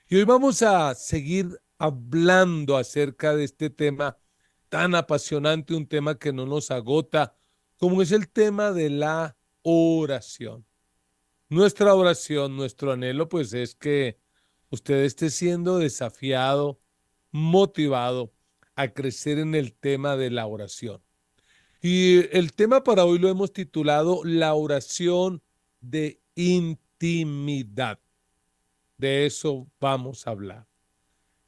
Y hoy vamos a seguir hablando acerca de este tema tan apasionante, un tema que no nos agota, como es el tema de la oración. Nuestra oración, nuestro anhelo, pues es que usted esté siendo desafiado, motivado a crecer en el tema de la oración. Y el tema para hoy lo hemos titulado La oración de intimidad. De eso vamos a hablar.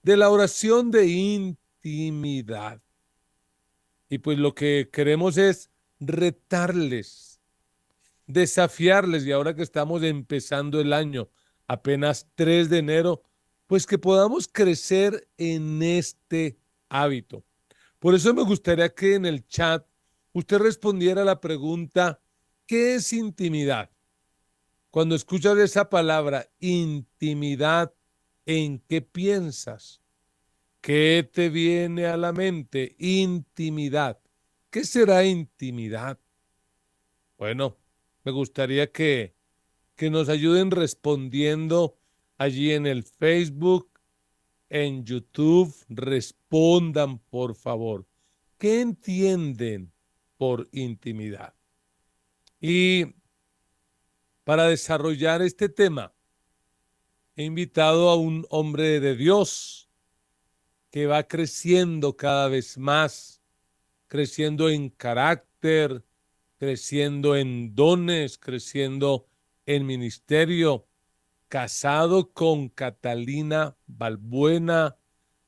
De la oración de intimidad. Y pues lo que queremos es retarles, desafiarles, y ahora que estamos empezando el año, apenas 3 de enero, pues que podamos crecer en este hábito. Por eso me gustaría que en el chat usted respondiera a la pregunta, ¿qué es intimidad? Cuando escuchas esa palabra, intimidad, ¿en qué piensas? ¿Qué te viene a la mente? Intimidad. ¿Qué será intimidad? Bueno, me gustaría que nos ayuden respondiendo allí en el Facebook, en YouTube. Respondan, por favor. ¿Qué entienden por intimidad? Y para desarrollar este tema, he invitado a un hombre de Dios que va creciendo cada vez más, creciendo en carácter, creciendo en dones, creciendo en ministerio, casado con Catalina Balbuena,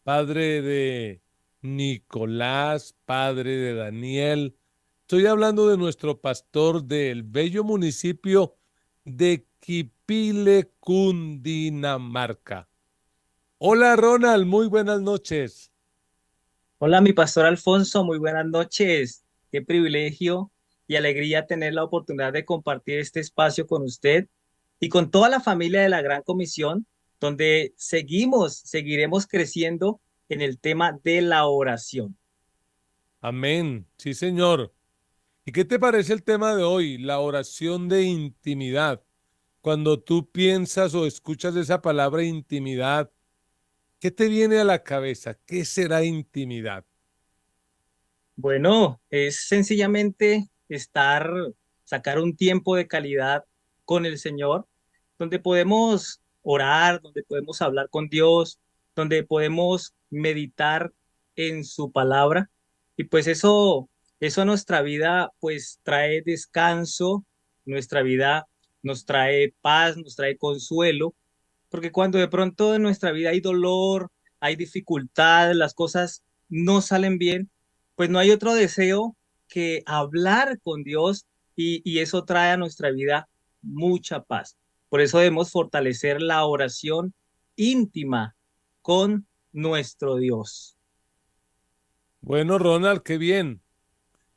padre de Nicolás, padre de Daniel. Estoy hablando de nuestro pastor del bello municipio de Quipile, Cundinamarca. Hola Ronald, muy buenas noches. Hola, mi pastor Alfonso, muy buenas noches. Qué privilegio y alegría tener la oportunidad de compartir este espacio con usted y con toda la familia de la Gran Comisión, donde seguiremos creciendo en el tema de la oración. Amén. Sí, señor. ¿Y qué te parece el tema de hoy? La oración de intimidad. Cuando tú piensas o escuchas esa palabra intimidad, ¿qué te viene a la cabeza? ¿Qué será intimidad? Bueno, es sencillamente sacar un tiempo de calidad con el Señor, donde podemos orar, donde podemos hablar con Dios, donde podemos meditar en su palabra. Y pues eso a nuestra vida pues trae descanso, nuestra vida nos trae paz, nos trae consuelo, porque cuando de pronto en nuestra vida hay dolor, hay dificultad, las cosas no salen bien, pues no hay otro deseo que hablar con Dios y eso trae a nuestra vida mucha paz. Por eso debemos fortalecer la oración íntima con nuestro Dios. Bueno, Ronald, qué bien.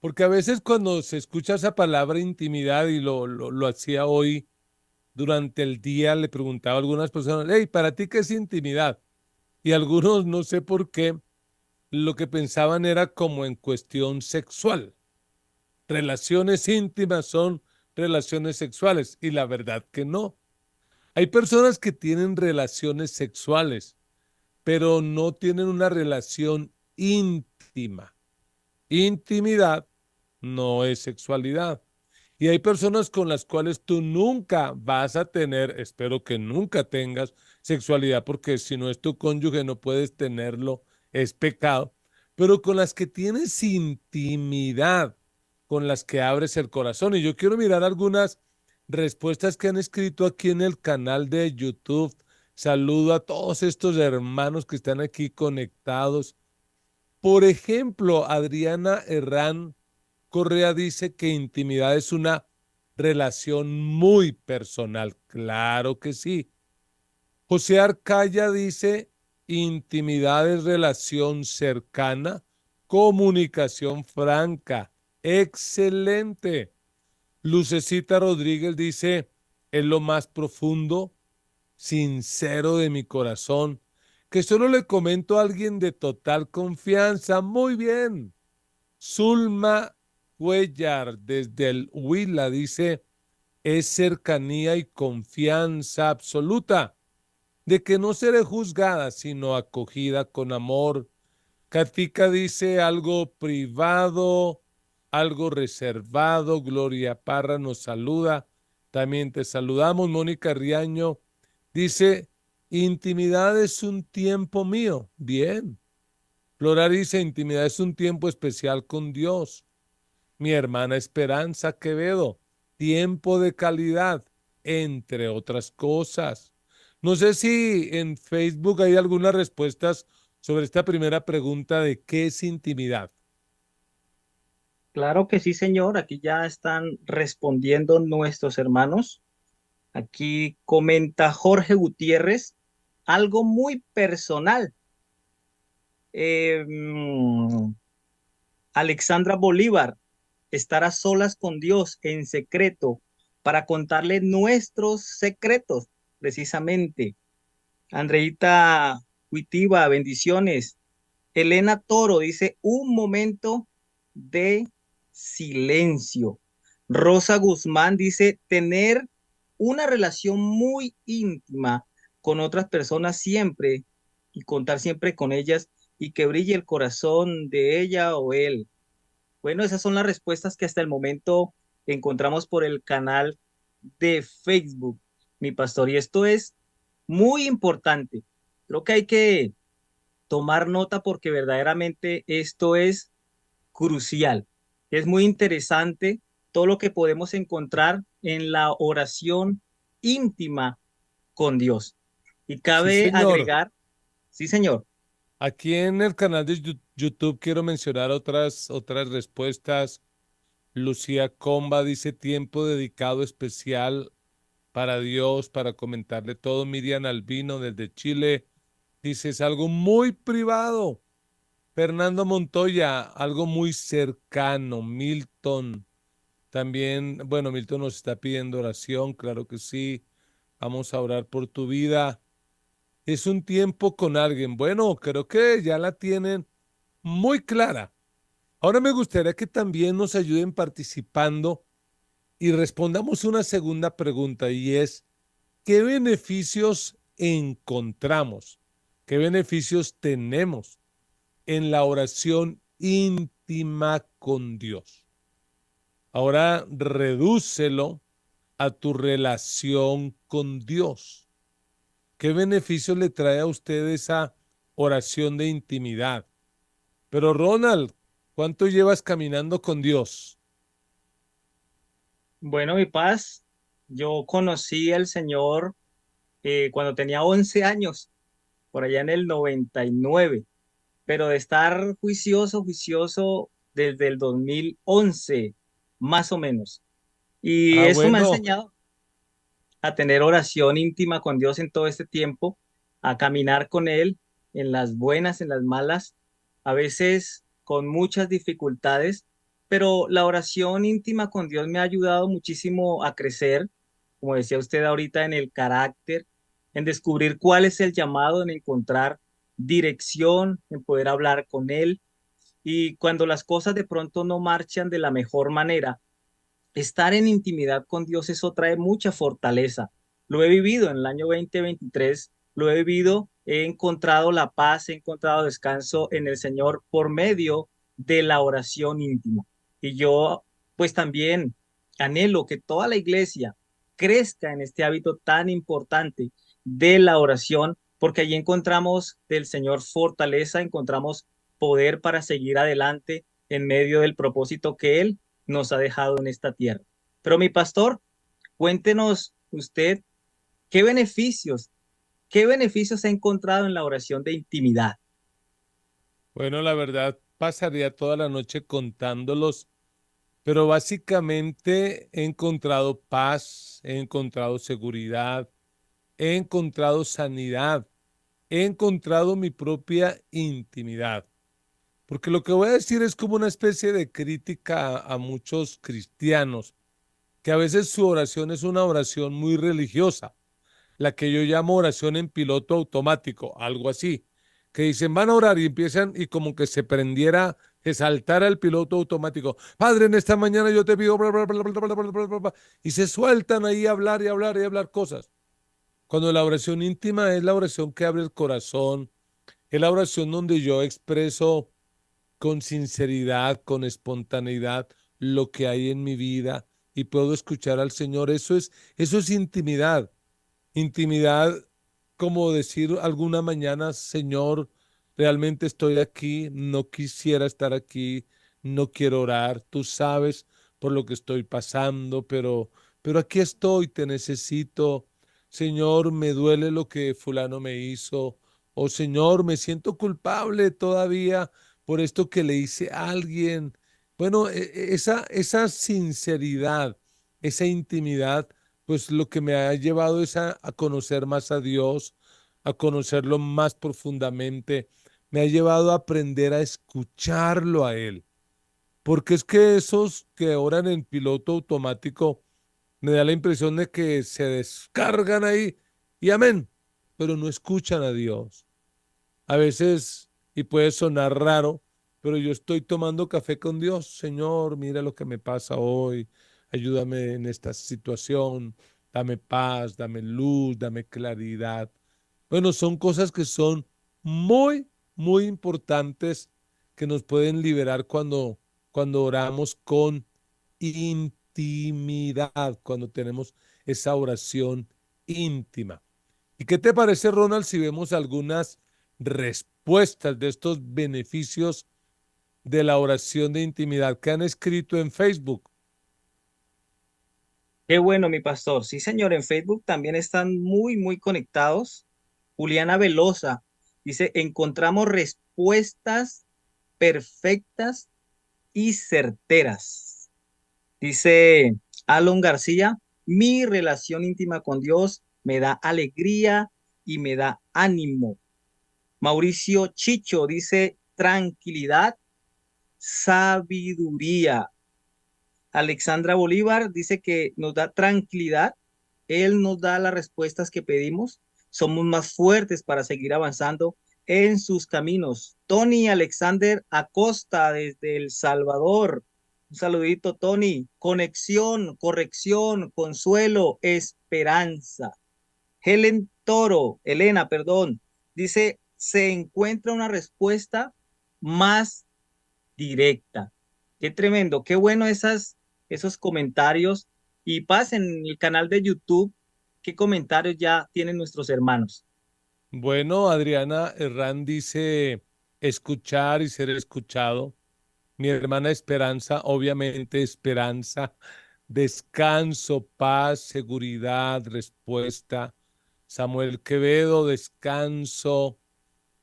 Porque a veces cuando se escucha esa palabra intimidad, y lo hacía hoy durante el día, le preguntaba a algunas personas, hey, ¿para ti qué es intimidad? Y algunos, no sé por qué, lo que pensaban era como en cuestión sexual. Relaciones íntimas son relaciones sexuales, y la verdad que no. Hay personas que tienen relaciones sexuales, pero no tienen una relación íntima. Intimidad no es sexualidad. Y hay personas con las cuales tú nunca vas a tener, espero que nunca tengas sexualidad, porque si no es tu cónyuge no puedes tenerlo, es pecado, pero con las que tienes intimidad, con las que abres el corazón. Y yo quiero mirar algunas respuestas que han escrito aquí en el canal de YouTube. Saludo a todos estos hermanos que están aquí conectados. Por ejemplo, Adriana Herrán Correa dice que intimidad es una relación muy personal. Claro que sí. José Arcaya dice intimidad es relación cercana, comunicación franca. Excelente. Lucecita Rodríguez dice es lo más profundo, sincero de mi corazón, que solo le comento a alguien de total confianza. Muy bien. Zulma Cuellar desde el Huila dice, es cercanía y confianza absoluta. de que no seré juzgada, sino acogida con amor. Katica dice algo privado, algo reservado. Gloria Parra nos saluda. También te saludamos. Mónica Riaño dice, intimidad es un tiempo mío. Bien. Flora dice, intimidad es un tiempo especial con Dios. Mi hermana Esperanza Quevedo, tiempo de calidad, entre otras cosas. No sé si en Facebook hay algunas respuestas sobre esta primera pregunta de qué es intimidad. Claro que sí, señor. Aquí ya están respondiendo nuestros hermanos. Aquí comenta Jorge Gutiérrez algo muy personal. Eh, mm, Alexandra Bolívar, estar a solas con Dios en secreto para contarle nuestros secretos, precisamente. Andreita Huitiva, bendiciones. Elena Toro dice, un momento de silencio. Rosa Guzmán dice, tener una relación muy íntima con otras personas siempre y contar siempre con ellas y que brille el corazón de ella o él. Bueno, esas son las respuestas que hasta el momento encontramos por el canal de Facebook, mi pastor. Y esto es muy importante. Creo que hay que tomar nota porque verdaderamente esto es crucial. Es muy interesante todo lo que podemos encontrar en la oración íntima con Dios. Y Sí, cabe señor. agregar, sí, señor. Aquí en el canal de YouTube quiero mencionar otras respuestas. Lucía Comba dice tiempo dedicado especial para Dios, para comentarle todo. Miriam Albino desde Chile dice es algo muy privado. Fernando Montoya, algo muy cercano. Milton, también, bueno, Milton nos está pidiendo oración, claro que sí. Vamos a orar por tu vida. Es un tiempo con alguien. Bueno, creo que ya la tienen muy clara. Ahora me gustaría que también nos ayuden participando y respondamos una segunda pregunta y es, ¿qué beneficios encontramos? ¿Qué beneficios tenemos en la oración íntima con Dios? Ahora redúcelo a tu relación con Dios. ¿Qué beneficios le trae a usted esa oración de intimidad? Pero Ronald, ¿cuánto llevas caminando con Dios? Bueno, mi paz, yo conocí al Señor cuando tenía 11 años, por allá en el 99, pero de estar juicioso desde el 2011, más o menos. Y Ah, eso me ha bueno, enseñado a tener oración íntima con Dios en todo este tiempo, a caminar con Él en las buenas, en las malas, a veces con muchas dificultades, pero la oración íntima con Dios me ha ayudado muchísimo a crecer, como decía usted ahorita, en el carácter, en descubrir cuál es el llamado, en encontrar dirección, en poder hablar con Él. Y cuando las cosas de pronto no marchan de la mejor manera, estar en intimidad con Dios, eso trae mucha fortaleza. Lo he vivido en el año 2023, lo he vivido, he encontrado la paz, he encontrado descanso en el Señor por medio de la oración íntima. Y yo, pues también anhelo que toda la iglesia crezca en este hábito tan importante de la oración, porque allí encontramos del Señor fortaleza, encontramos poder para seguir adelante en medio del propósito que Él nos ha dejado en esta tierra. Pero mi pastor, cuéntenos usted qué qué beneficios ha encontrado en la oración de intimidad. bueno, la verdad pasaría toda la noche contándolos, pero básicamente he encontrado paz, he encontrado seguridad, he encontrado sanidad, he encontrado mi propia intimidad. Porque lo que voy a decir es como una especie de crítica a muchos cristianos, que a veces su oración es una oración muy religiosa, la que yo llamo oración en piloto automático, algo así, que dicen van a orar y empiezan y como que se prendiera, se saltara el piloto automático. Padre, en esta mañana yo te pido, bla, bla, bla, bla, bla, bla, bla, bla, bla, y se sueltan ahí a hablar y hablar y hablar cosas Cuando la oración íntima es la oración que abre el corazón, es la oración donde yo expreso con sinceridad, con espontaneidad lo que hay en mi vida y puedo escuchar al Señor. Eso es intimidad. Intimidad, como decir alguna mañana, Señor, realmente estoy aquí, no quisiera estar aquí, no quiero orar, tú sabes por lo que estoy pasando, pero aquí estoy, te necesito. Señor, me duele lo que fulano me hizo. O Señor, me siento culpable todavía por esto que le hice a alguien. Bueno, esa sinceridad, esa intimidad pues lo que me ha llevado es a conocer más a Dios, a conocerlo más profundamente, me ha llevado a aprender a escucharlo a Él, porque es que esos que oran en piloto automático, me da la impresión de que se descargan ahí y amén, pero no escuchan a Dios. A veces, y puede sonar raro, pero yo estoy tomando café con Dios. Señor, mira lo que me pasa hoy. Ayúdame en esta situación. Dame paz, dame luz, dame claridad. Bueno, son cosas que son muy, muy importantes que nos pueden liberar cuando oramos con intimidad, cuando tenemos esa oración íntima. ¿Y qué te parece, Ronald, si vemos algunas respuestas de estos beneficios de la oración de intimidad que han escrito en Facebook? Qué bueno, mi pastor. Sí, señor, en Facebook también están muy, muy conectados. Juliana Velosa dice, encontramos respuestas perfectas y certeras. Dice Alon García, mi relación íntima con Dios me da alegría y me da ánimo. Mauricio Chicho dice, tranquilidad, sabiduría. Alexandra Bolívar dice que nos da tranquilidad, Él nos da las respuestas que pedimos, somos más fuertes para seguir avanzando en sus caminos. Tony Alexander Acosta desde El Salvador. Un saludito, Tony. Conexión, corrección, consuelo, esperanza. Elena, perdón, dice, se encuentra una respuesta más directa. Qué tremendo, qué bueno esos comentarios. Y pasen en el canal de YouTube, qué comentarios ya tienen nuestros hermanos. Bueno, Adriana Herrán dice escuchar y ser escuchado. Mi hermana Esperanza, obviamente esperanza, descanso, paz, seguridad, respuesta. Samuel Quevedo, descanso.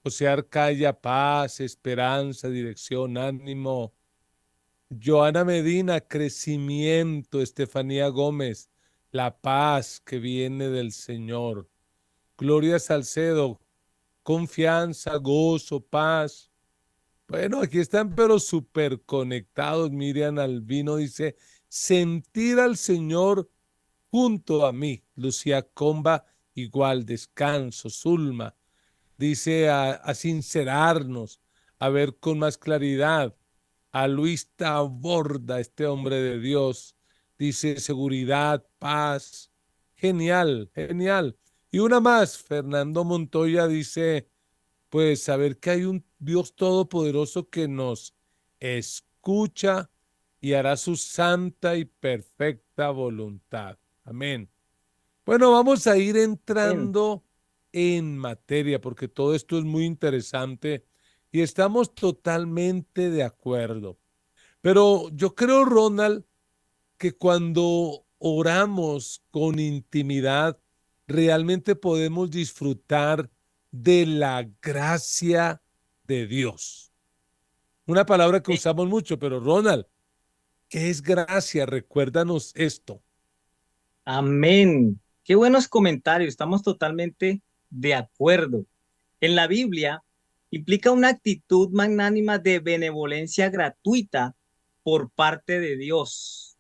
José Arcaya, paz, esperanza, dirección, ánimo. Joana Medina, crecimiento. Estefanía Gómez, la paz que viene del Señor. Gloria Salcedo, confianza, gozo, paz. Bueno, aquí están, pero súper conectados. Miriam Albino dice, sentir al Señor junto a mí. Lucía Comba, igual, descanso. Zulma, dice a sincerarnos, a ver con más claridad. A Luis Taborda, este hombre de Dios, dice seguridad, paz. Genial, genial. Y una más, Fernando Montoya dice, pues saber que hay un Dios todopoderoso que nos escucha y hará su santa y perfecta voluntad. Amén. Bueno, vamos a ir Bien. entrando en materia porque todo esto es muy interesante y estamos totalmente de acuerdo. Pero yo creo, Ronald, que cuando oramos con intimidad, realmente podemos disfrutar de la gracia de Dios. Una palabra que usamos mucho, pero Ronald, ¿qué es gracia? Recuérdanos esto. Amén. Qué buenos comentarios. Estamos totalmente de acuerdo. En la Biblia implica una actitud magnánima de benevolencia gratuita por parte de Dios.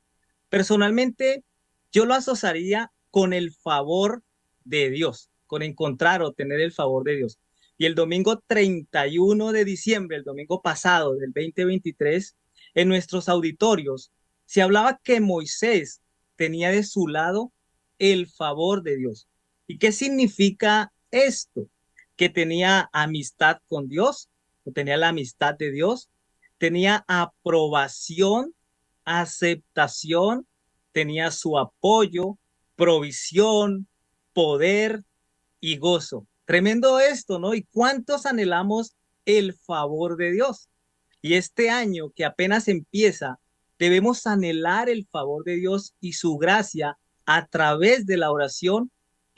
Personalmente, yo lo asociaría con el favor de Dios, con encontrar o tener el favor de Dios. Y el domingo 31 de diciembre, el domingo pasado del 2023, en nuestros auditorios, se hablaba que Moisés tenía de su lado el favor de Dios. ¿Y qué significa esto? Que tenía amistad con Dios, o tenía la amistad de Dios, tenía aprobación, aceptación, tenía su apoyo, provisión, poder y gozo. Tremendo esto, ¿no? ¿Y cuántos anhelamos el favor de Dios? Y este año que apenas empieza, debemos anhelar el favor de Dios y su gracia a través de la oración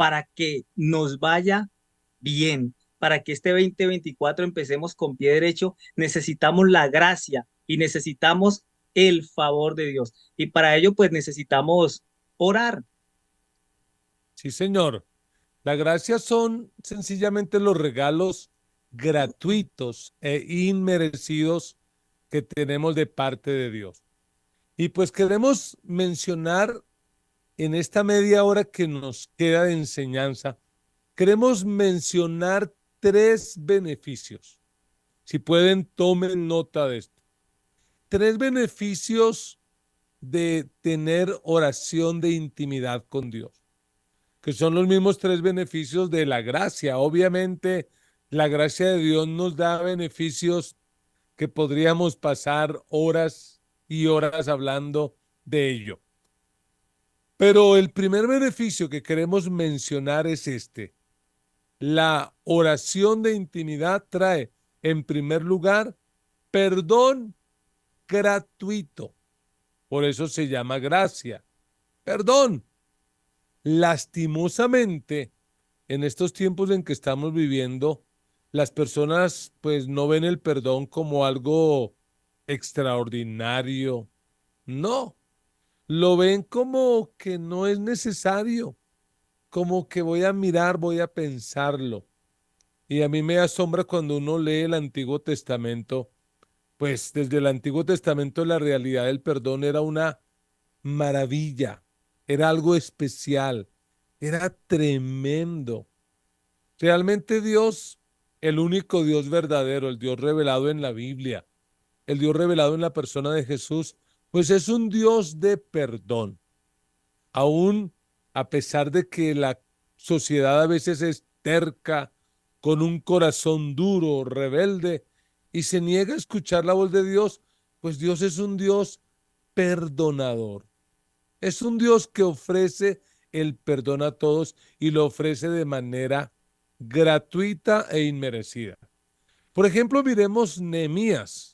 para que nos vaya bien, para que este 2024 empecemos con pie derecho. Necesitamos la gracia y necesitamos el favor de Dios. Y para ello, pues necesitamos orar. Sí, señor. La gracia son sencillamente los regalos gratuitos e inmerecidos que tenemos de parte de Dios. Y pues queremos mencionar en esta media hora que nos queda de enseñanza, queremos mencionar tres beneficios. Si pueden, tomen nota de esto. Tres beneficios de tener oración de intimidad con Dios, que son los mismos tres beneficios de la gracia. Obviamente, la gracia de Dios nos da beneficios que podríamos pasar horas y horas hablando de ello. Pero el primer beneficio que queremos mencionar es este. La oración de intimidad trae, en primer lugar, perdón gratuito. Por eso se llama gracia. Perdón. Lastimosamente, en estos tiempos en que estamos viviendo, las personas pues no ven el perdón como algo extraordinario. No, lo ven como que no es necesario, como que voy a mirar, voy a pensarlo. Y a mí me asombra cuando uno lee el Antiguo Testamento, pues desde el Antiguo Testamento la realidad del perdón era una maravilla, era algo especial, era tremendo. Realmente Dios, el único Dios verdadero, el Dios revelado en la Biblia, el Dios revelado en la persona de Jesús, pues es un Dios de perdón. Aún a pesar de que la sociedad a veces es terca, con un corazón duro, rebelde, y se niega a escuchar la voz de Dios, pues Dios es un Dios perdonador. Es un Dios que ofrece el perdón a todos y lo ofrece de manera gratuita e inmerecida. Por ejemplo, miremos Nehemías,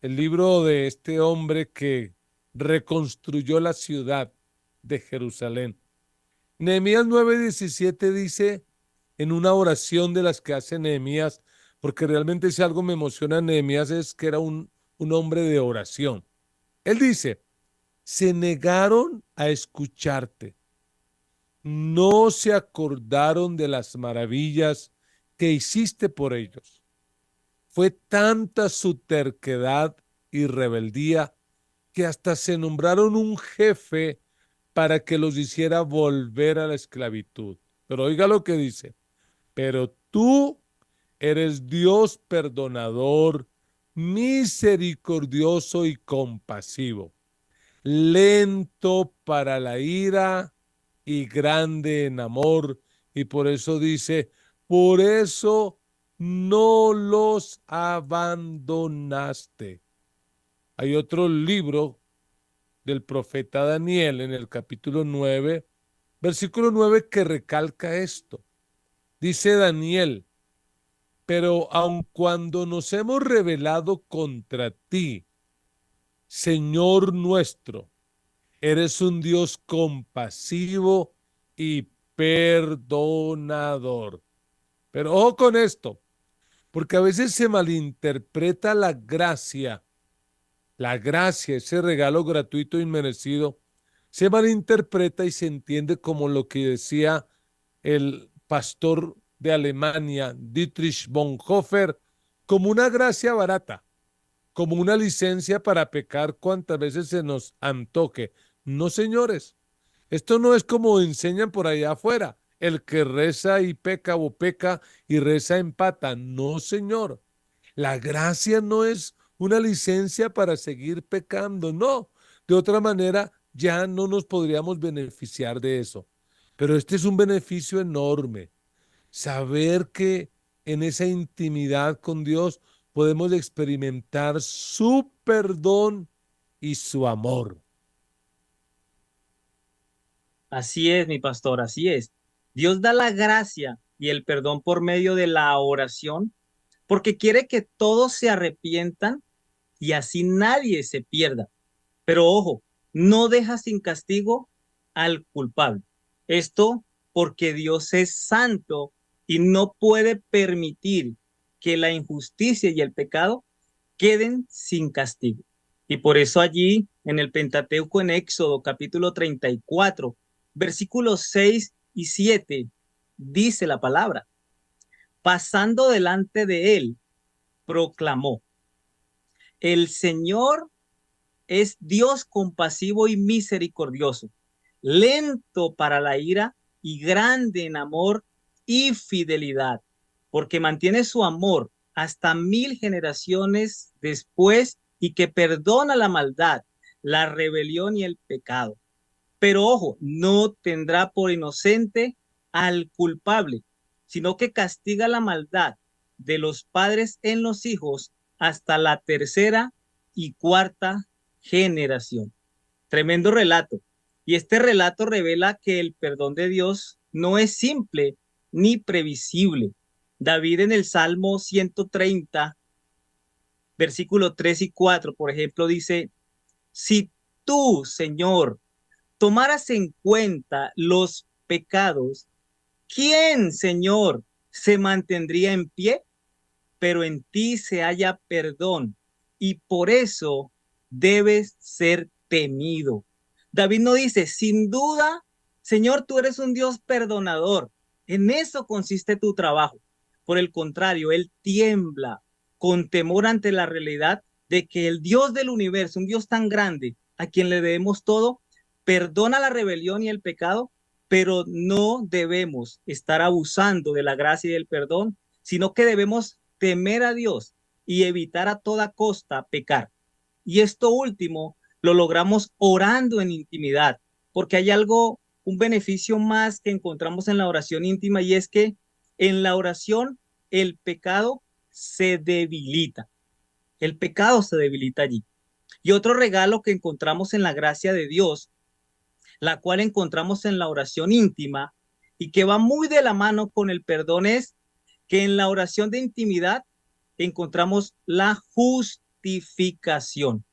el libro de este hombre que reconstruyó la ciudad de Jerusalén. Nehemías 9:17 dice en una oración de las que hace Nehemías, porque realmente si algo me emociona a Nehemías es que era un hombre de oración. Él dice, se negaron a escucharte, no se acordaron de las maravillas que hiciste por ellos. Fue tanta su terquedad y rebeldía que hasta se nombraron un jefe para que los hiciera volver a la esclavitud. Pero oiga lo que dice, pero tú eres Dios perdonador, misericordioso y compasivo, lento para la ira y grande en amor. Y por eso dice, por eso no los abandonaste. Hay otro libro del profeta Daniel en el capítulo 9, versículo 9 que recalca esto. Dice Daniel, pero aun cuando nos hemos rebelado contra ti, Señor nuestro, eres un Dios compasivo y perdonador. Pero ojo con esto, porque a veces se malinterpreta la gracia, ese regalo gratuito e inmerecido, se malinterpreta y se entiende como lo que decía el pastor de Alemania, Dietrich Bonhoeffer, como una gracia barata, como una licencia para pecar cuantas veces se nos antoje. No, señores, esto no es como enseñan por allá afuera, el que reza y peca o peca y reza empata. No, señor. La gracia no es una licencia para seguir pecando, no. De otra manera, ya no nos podríamos beneficiar de eso. Pero este es un beneficio enorme, saber que en esa intimidad con Dios podemos experimentar su perdón y su amor. Así es, mi pastor, así es. Dios da la gracia y el perdón por medio de la oración porque quiere que todos se arrepientan y así nadie se pierda. Pero ojo, no deja sin castigo al culpable. Esto porque Dios es santo y no puede permitir que la injusticia y el pecado queden sin castigo. Y por eso allí en el Pentateuco, en Éxodo capítulo 34, versículos 6 y 7, dice la palabra: pasando delante de él, proclamó: el Señor es Dios compasivo y misericordioso, lento para la ira y grande en amor y fidelidad, porque mantiene su amor hasta 1000 generaciones después y que perdona la maldad, la rebelión y el pecado. Pero ojo, no tendrá por inocente al culpable, sino que castiga la maldad de los padres en los hijos hasta la tercera y cuarta generación. Tremendo relato. Y este relato revela que el perdón de Dios no es simple ni previsible. David en el Salmo 130, versículo 3 y 4, por ejemplo, dice: si tú, Señor, tomaras en cuenta los pecados, ¿quién, Señor, se mantendría en pie? Pero en ti se halla perdón y por eso debes ser temido. David no dice, sin duda, Señor, tú eres un Dios perdonador. En eso consiste tu trabajo. Por el contrario, él tiembla con temor ante la realidad de que el Dios del universo, un Dios tan grande, a quien le debemos todo, perdona la rebelión y el pecado, pero no debemos estar abusando de la gracia y del perdón, sino que debemos temer a Dios y evitar a toda costa pecar. Y esto último lo logramos orando en intimidad, porque hay algo, un beneficio más que encontramos en la oración íntima, y es que en la oración el pecado se debilita. El pecado se debilita allí. Y otro regalo que encontramos en la gracia de Dios, la cual encontramos en la oración íntima y que va muy de la mano con el perdón, es que en la oración de intimidad encontramos la justificación.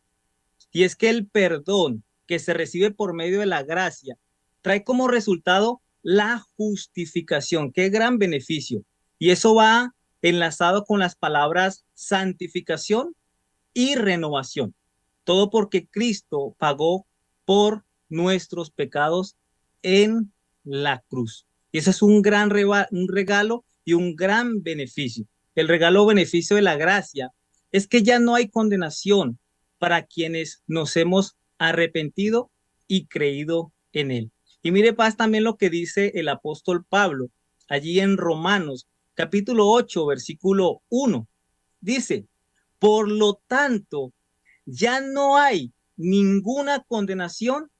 Y es que el perdón que se recibe por medio de la gracia trae como resultado la justificación. Qué gran beneficio. Y eso va enlazado con las palabras santificación y renovación. Todo porque Cristo pagó por nuestros pecados en la cruz. Y ese es un gran un regalo y un gran beneficio. El regalo o beneficio de la gracia es que ya no hay condenación para quienes nos hemos arrepentido y creído en él. Y mire, paz, también lo que dice el apóstol Pablo allí en Romanos capítulo 8, versículo 1. Dice: por lo tanto, ya no hay ninguna condenación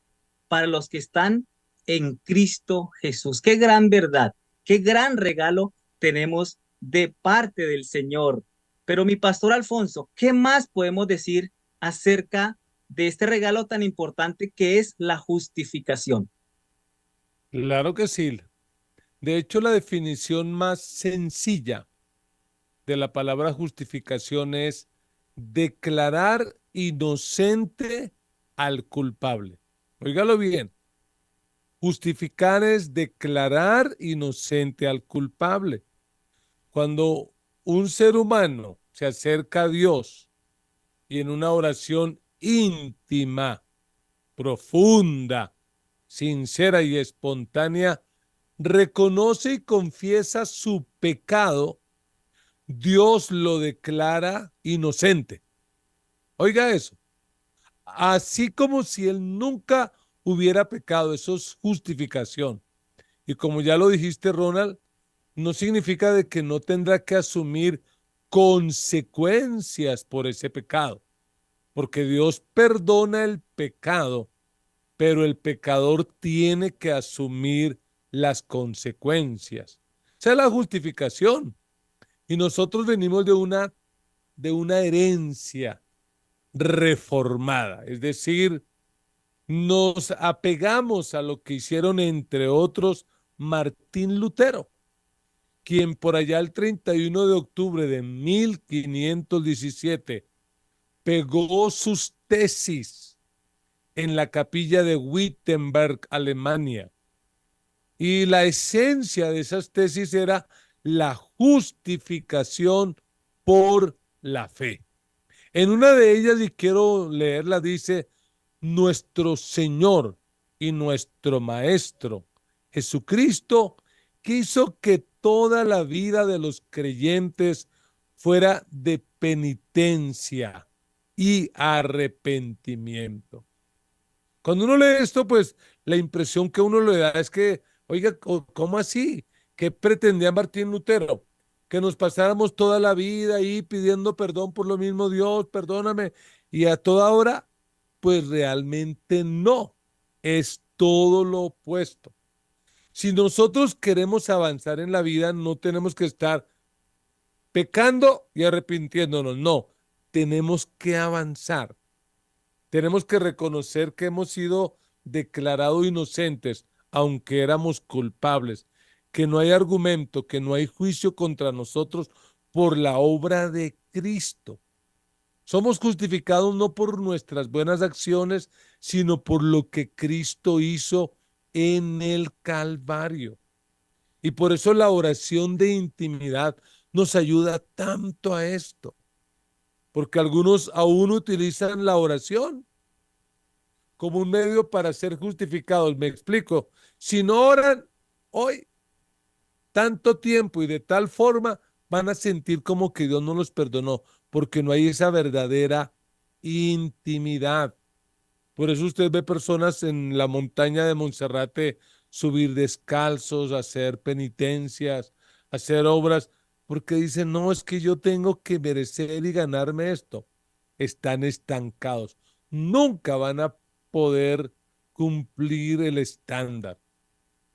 para los que están en Cristo Jesús. Qué gran verdad, qué gran regalo tenemos de parte del Señor. Pero mi pastor Alfonso, ¿qué más podemos decir acerca de este regalo tan importante que es la justificación? Claro que sí. De hecho, la definición más sencilla de la palabra justificación es declarar inocente al culpable. Óigalo bien. Justificar es declarar inocente al culpable. Cuando un ser humano se acerca a Dios y en una oración íntima, profunda, sincera y espontánea, reconoce y confiesa su pecado, Dios lo declara inocente. Oiga eso, así como si él nunca hubiera pecado, eso es justificación. Y como ya lo dijiste, Ronald, no significa de que no tendrá que asumir consecuencias por ese pecado, porque Dios perdona el pecado, pero el pecador tiene que asumir las consecuencias. Esa es la justificación. Y nosotros venimos de una herencia reformada, es decir, nos apegamos a lo que hicieron, entre otros, Martín Lutero, quien por allá el 31 de octubre de 1517 pegó sus tesis en la capilla de Wittenberg, Alemania. Y la esencia de esas tesis era la justificación por la fe. En una de ellas, y quiero leerla, dice: nuestro Señor y nuestro Maestro Jesucristo quiso que toda la vida de los creyentes fuera de penitencia y arrepentimiento. Cuando uno lee esto, pues la impresión que uno le da es que, oiga, ¿cómo así? ¿Qué pretendía Martín Lutero? Que nos pasáramos toda la vida ahí pidiendo perdón por lo mismo, Dios, perdóname, y a toda hora. Pues realmente no, es todo lo opuesto. Si nosotros queremos avanzar en la vida, no tenemos que estar pecando y arrepintiéndonos, no, tenemos que avanzar. Tenemos que reconocer que hemos sido declarados inocentes, aunque éramos culpables, que no hay argumento, que no hay juicio contra nosotros por la obra de Cristo. Somos justificados no por nuestras buenas acciones, sino por lo que Cristo hizo en el Calvario. Y por eso la oración de intimidad nos ayuda tanto a esto, porque algunos aún utilizan la oración como un medio para ser justificados. Me explico. Si no oran hoy tanto tiempo y de tal forma, van a sentir como que Dios no los perdonó, porque no hay esa verdadera intimidad. Por eso usted ve personas en la montaña de Monserrate subir descalzos, hacer penitencias, hacer obras, porque dicen, no, es que yo tengo que merecer y ganarme esto. Están estancados. Nunca van a poder cumplir el estándar.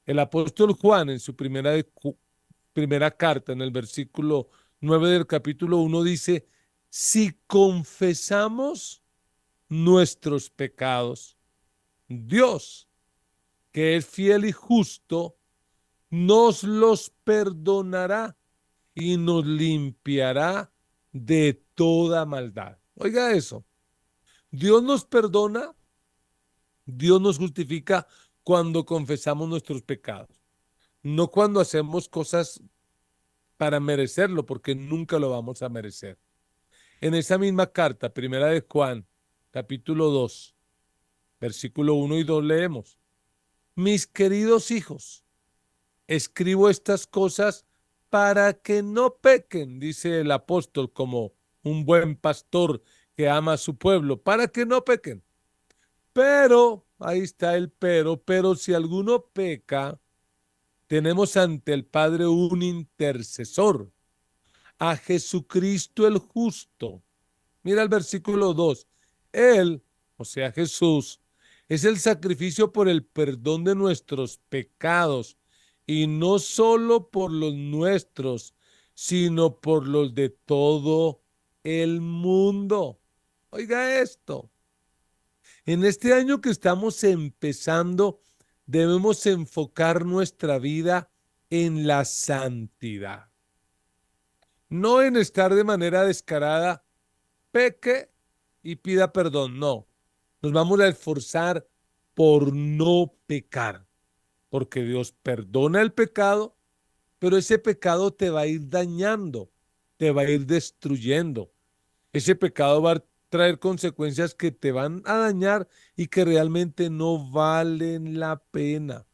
El apóstol Juan en su primera carta, en el versículo 9 del capítulo 1, dice: si confesamos nuestros pecados, Dios, que es fiel y justo, nos los perdonará y nos limpiará de toda maldad. Oiga eso, Dios nos perdona, Dios nos justifica cuando confesamos nuestros pecados, no cuando hacemos cosas para merecerlo, porque nunca lo vamos a merecer. En esa misma carta, primera de Juan, capítulo 2, versículo 1 y 2 leemos: mis queridos hijos, escribo estas cosas para que no pequen, dice el apóstol, como un buen pastor que ama a su pueblo, para que no pequen. Pero, ahí está el pero si alguno peca, tenemos ante el Padre un intercesor, a Jesucristo el justo. Mira el versículo 2. Él, o sea Jesús, es el sacrificio por el perdón de nuestros pecados, y no solo por los nuestros, sino por los de todo el mundo. Oiga esto, en este año que estamos empezando, debemos enfocar nuestra vida en la santidad, no en estar de manera descarada, peque y pida perdón. No, nos vamos a esforzar por no pecar, porque Dios perdona el pecado, pero ese pecado te va a ir dañando, te va a ir destruyendo. Ese pecado va a traer consecuencias que te van a dañar y que realmente no valen la pena.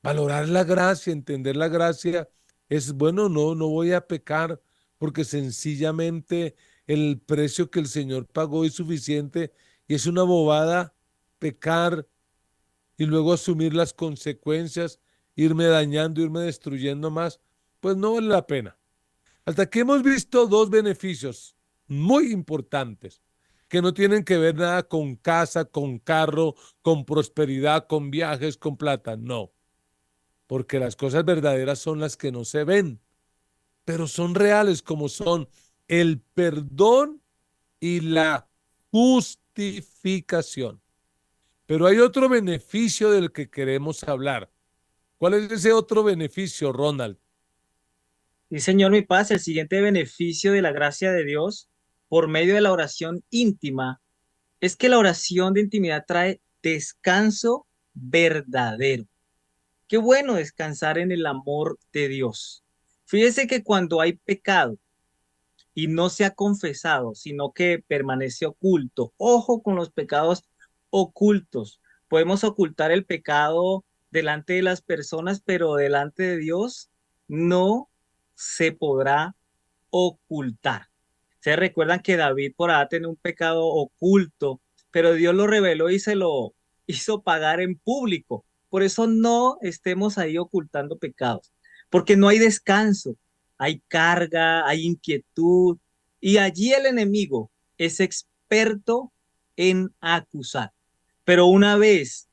Valorar la gracia, entender la gracia es, bueno, no, no voy a pecar porque sencillamente el precio que el Señor pagó es suficiente, y es una bobada pecar y luego asumir las consecuencias, irme dañando, irme destruyendo más. Pues no vale la pena. Hasta aquí hemos visto dos beneficios muy importantes que no tienen que ver nada con casa, con carro, con prosperidad, con viajes, con plata. No. porque las cosas verdaderas son las que no se ven, pero son reales como son el perdón y la justificación. Pero hay otro beneficio del que queremos hablar. ¿Cuál es ese otro beneficio, Ronald? Sí, Señor, mi paz, el siguiente beneficio de la gracia de Dios por medio de la oración íntima es que la oración de intimidad trae descanso verdadero. Qué bueno descansar en el amor de Dios. Fíjese que cuando hay pecado y no se ha confesado, sino que permanece oculto, ojo con los pecados ocultos. Podemos ocultar el pecado delante de las personas, pero delante de Dios no se podrá ocultar. Se recuerdan que David por ahí tenía un pecado oculto, pero Dios lo reveló y se lo hizo pagar en público. Por eso no estemos ahí ocultando pecados, porque no hay descanso, hay carga, hay inquietud, y allí el enemigo es experto en acusar. Pero una vez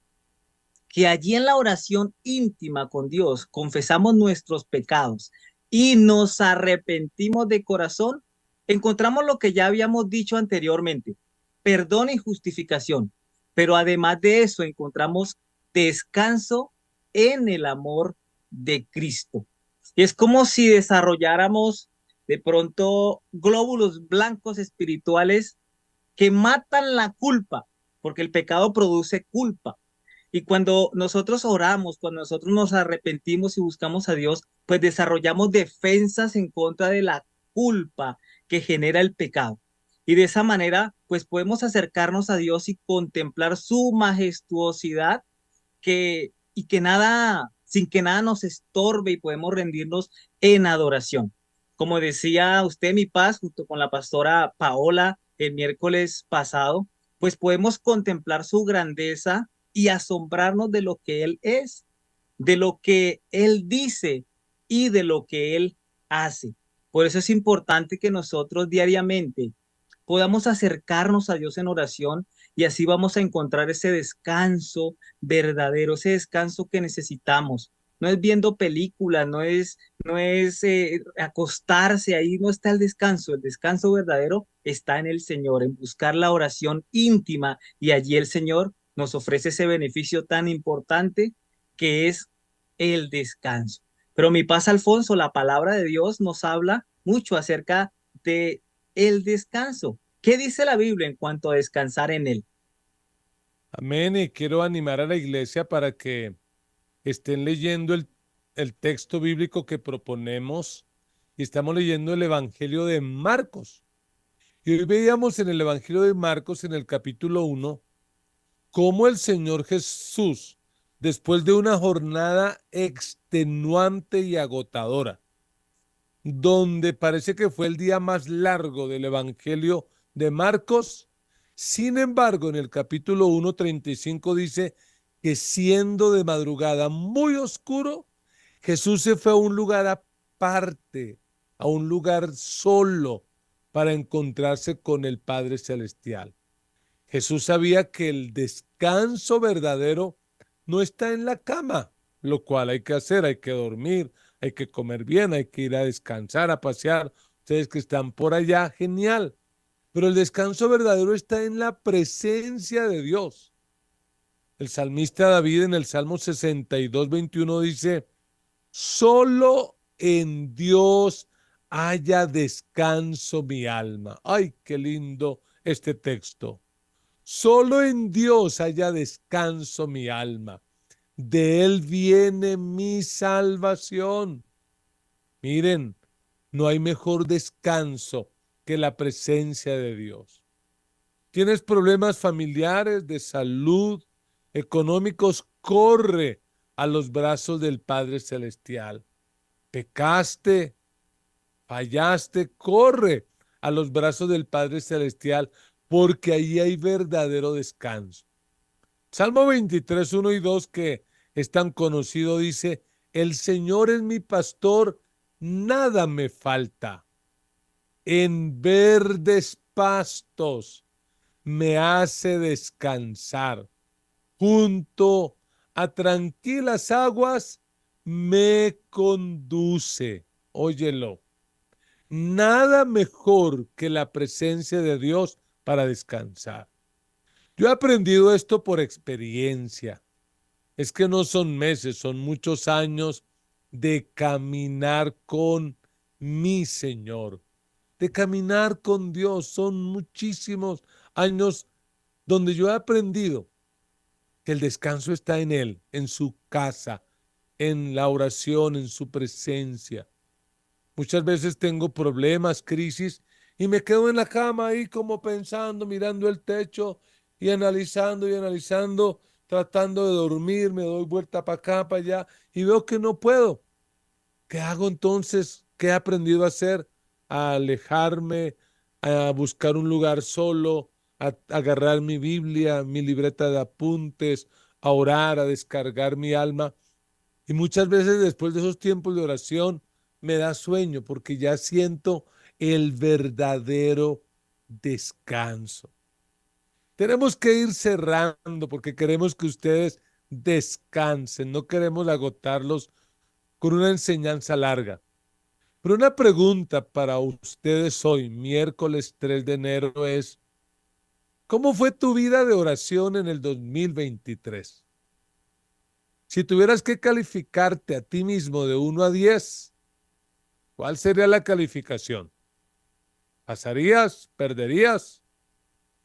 que allí en la oración íntima con Dios confesamos nuestros pecados y nos arrepentimos de corazón, encontramos lo que ya habíamos dicho anteriormente, perdón y justificación. Pero además de eso encontramos descanso en el amor de Cristo. Y es como si desarrolláramos de pronto glóbulos blancos espirituales que matan la culpa, porque el pecado produce culpa. Y cuando nosotros oramos, cuando nosotros nos arrepentimos y buscamos a Dios, pues desarrollamos defensas en contra de la culpa que genera el pecado. Y de esa manera, pues podemos acercarnos a Dios y contemplar su majestuosidad y que nada, sin que nada nos estorbe y podemos rendirnos en adoración. Como decía usted, mi paz, junto con la pastora Paola el miércoles pasado, pues podemos contemplar su grandeza y asombrarnos de lo que Él es, de lo que Él dice y de lo que Él hace. Por eso es importante que nosotros diariamente podamos acercarnos a Dios en oración y así vamos a encontrar ese descanso verdadero, ese descanso que necesitamos. No es viendo películas, no es acostarse, ahí no está el descanso verdadero está en el Señor, en buscar la oración íntima y allí el Señor nos ofrece ese beneficio tan importante que es el descanso. Pero mi paz, Alfonso, la palabra de Dios nos habla mucho acerca de el descanso. ¿Qué dice la Biblia en cuanto a descansar en él? Amén. Y quiero animar a la iglesia para que estén leyendo el texto bíblico que proponemos y estamos leyendo el Evangelio de Marcos. Y hoy veíamos en el Evangelio de Marcos, en el capítulo 1, cómo el Señor Jesús, después de una jornada extenuante y agotadora, donde parece que fue el día más largo del Evangelio de Marcos, sin embargo, en el capítulo 1:35 dice que siendo de madrugada muy oscuro, Jesús se fue a un lugar aparte, a un lugar solo, para encontrarse con el Padre Celestial. Jesús sabía que el descanso verdadero no está en la cama, lo cual hay que hacer, hay que dormir, hay que comer bien, hay que ir a descansar, a pasear. Ustedes que están por allá, genial. Pero el descanso verdadero está en la presencia de Dios. El salmista David en el Salmo 62:21 dice, solo en Dios haya descanso mi alma. Ay, qué lindo este texto. Solo en Dios haya descanso mi alma. De Él viene mi salvación. Miren, no hay mejor descanso que la presencia de Dios. ¿Tienes problemas familiares, de salud, económicos? Corre a los brazos del Padre Celestial. Pecaste, fallaste, corre a los brazos del Padre Celestial, porque ahí hay verdadero descanso. Salmo 23, 1 y 2, que es tan conocido, dice, el Señor es mi pastor, nada me falta. En verdes pastos me hace descansar. Junto a tranquilas aguas me conduce. Óyelo. Nada mejor que la presencia de Dios para descansar. Yo he aprendido esto por experiencia. Es que no son meses, son muchos años de caminar con mi Señor, de caminar con Dios. Son muchísimos años donde yo he aprendido que el descanso está en Él, en su casa, en la oración, en su presencia. Muchas veces tengo problemas, crisis, y me quedo en la cama ahí como pensando, mirando el techo y analizando, tratando de dormir, me doy vuelta para acá, para allá, y veo que no puedo. ¿Qué hago entonces? ¿Qué he aprendido a hacer? A alejarme, a buscar un lugar solo, a agarrar mi Biblia, mi libreta de apuntes, a orar, a descargar mi alma. Y muchas veces después de esos tiempos de oración me da sueño porque ya siento el verdadero descanso. Tenemos que ir cerrando porque queremos que ustedes descansen, no queremos agotarlos con una enseñanza larga. Pero una pregunta para ustedes hoy, miércoles 3 de enero, es, ¿cómo fue tu vida de oración en el 2023? Si tuvieras que calificarte a ti mismo de 1 a 10, ¿cuál sería la calificación? ¿Pasarías? ¿Perderías?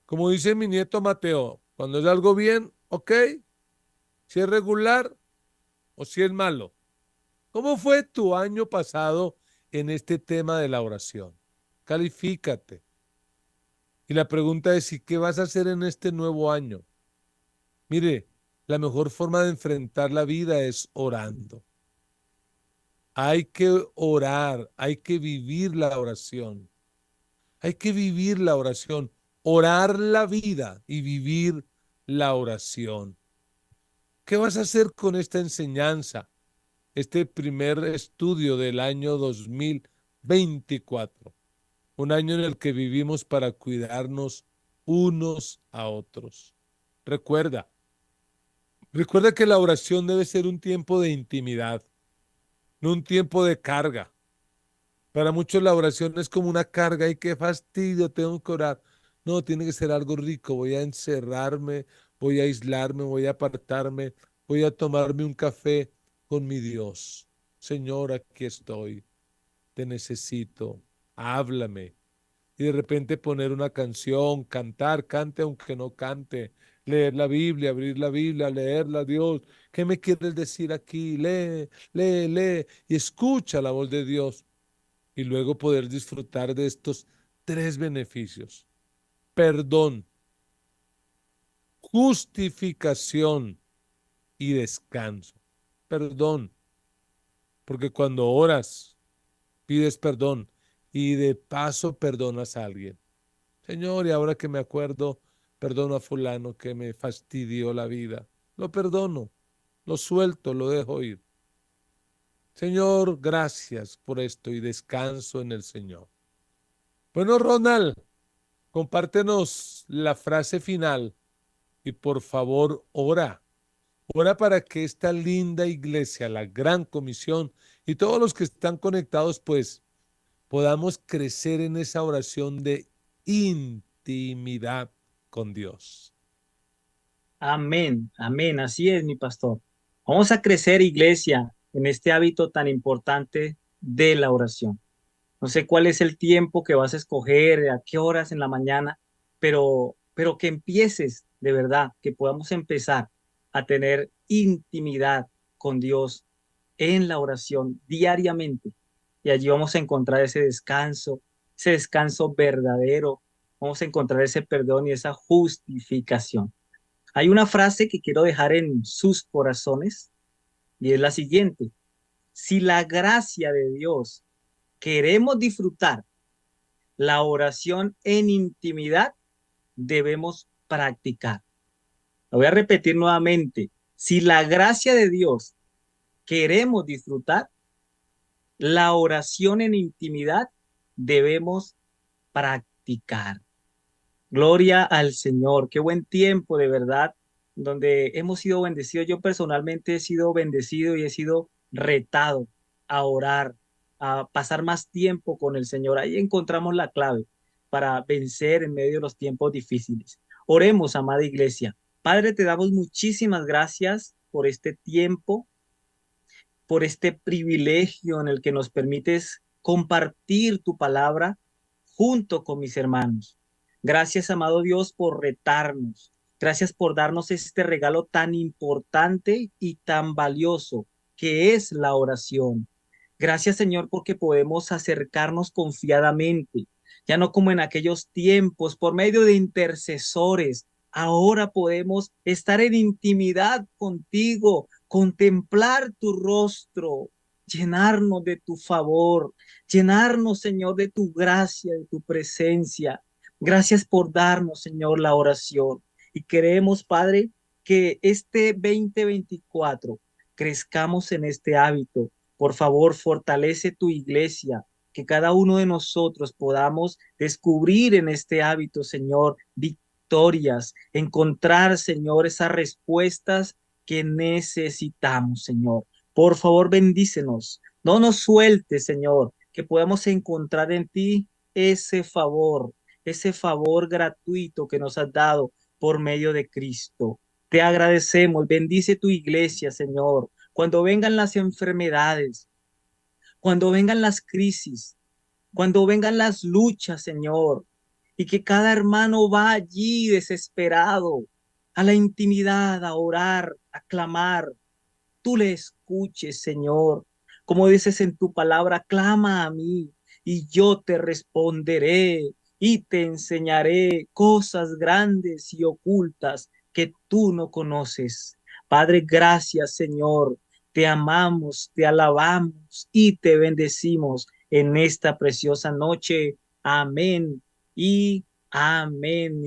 Como dice mi nieto Mateo, cuando es algo bien, ok, si es regular o si es malo. ¿Cómo fue tu año pasado en este tema de la oración? Califícate. Y la pregunta es, ¿y qué vas a hacer en este nuevo año? Mire, la mejor forma de enfrentar la vida es orando. Hay que orar, hay que vivir la oración. Hay que vivir la oración, orar la vida y vivir la oración. ¿Qué vas a hacer con esta enseñanza? Este primer estudio del año 2024, un año en el que vivimos para cuidarnos unos a otros. Recuerda, recuerda que la oración debe ser un tiempo de intimidad, no un tiempo de carga. Para muchos la oración es como una carga y qué fastidio, tengo que orar. No, tiene que ser algo rico. Voy a encerrarme, voy a aislarme, voy a apartarme, voy a tomarme un café con mi Dios. Señor, aquí estoy, te necesito, háblame. Y de repente poner una canción, cantar, cante aunque no cante, leer la Biblia, abrir la Biblia, leerla, Dios. ¿Qué me quieres decir aquí? Lee, lee, lee y escucha la voz de Dios y luego poder disfrutar de estos 3 beneficios: perdón, justificación y descanso. Perdón, porque cuando oras, pides perdón y de paso perdonas a alguien. Señor, y ahora que me acuerdo, perdono a fulano que me fastidió la vida. Lo perdono, lo suelto, lo dejo ir. Señor, gracias por esto y descanso en el Señor. Bueno, Ronald, compártenos la frase final y por favor ora. Ora para que esta linda iglesia, la Gran Comisión y todos los que están conectados, pues podamos crecer en esa oración de intimidad con Dios. Amén, amén, así es, mi pastor. Vamos a crecer, iglesia, en este hábito tan importante de la oración. No sé cuál es el tiempo que vas a escoger, a qué horas en la mañana, pero que empieces de verdad, que podamos empezar a tener intimidad con Dios en la oración diariamente. Y allí vamos a encontrar ese descanso verdadero, vamos a encontrar ese perdón y esa justificación. Hay una frase que quiero dejar en sus corazones y es la siguiente: si la gracia de Dios queremos disfrutar la oración en intimidad, debemos practicar. Lo voy a repetir nuevamente. Si la gracia de Dios queremos disfrutar la oración en intimidad, debemos practicar. Gloria al Señor. Qué buen tiempo, de verdad, donde hemos sido bendecidos. Yo personalmente he sido bendecido y he sido retado a orar, a pasar más tiempo con el Señor. Ahí encontramos la clave para vencer en medio de los tiempos difíciles. Oremos, amada iglesia. Padre, te damos muchísimas gracias por este tiempo, por este privilegio en el que nos permites compartir tu palabra junto con mis hermanos. Gracias, amado Dios, por retarnos. Gracias por darnos este regalo tan importante y tan valioso que es la oración. Gracias, Señor, porque podemos acercarnos confiadamente, ya no como en aquellos tiempos, por medio de intercesores. Ahora podemos estar en intimidad contigo, contemplar tu rostro, llenarnos de tu favor, llenarnos, Señor, de tu gracia, de tu presencia. Gracias por darnos, Señor, la oración. Y queremos, Padre, que este 2024 crezcamos en este hábito. Por favor, fortalece tu iglesia, que cada uno de nosotros podamos descubrir en este hábito, Señor, victorias, encontrar, Señor, esas respuestas que necesitamos, Señor. Por favor, bendícenos. No nos sueltes, Señor, que podamos encontrar en ti ese favor gratuito que nos has dado por medio de Cristo. Te agradecemos. Bendice tu iglesia, Señor. Cuando vengan las enfermedades, cuando vengan las crisis, cuando vengan las luchas, Señor, y que cada hermano va allí desesperado a la intimidad, a orar, a clamar, tú le escuches, Señor. Como dices en tu palabra, clama a mí y yo te responderé y te enseñaré cosas grandes y ocultas que tú no conoces. Padre, gracias, Señor. Te amamos, te alabamos y te bendecimos en esta preciosa noche. Amén y amén.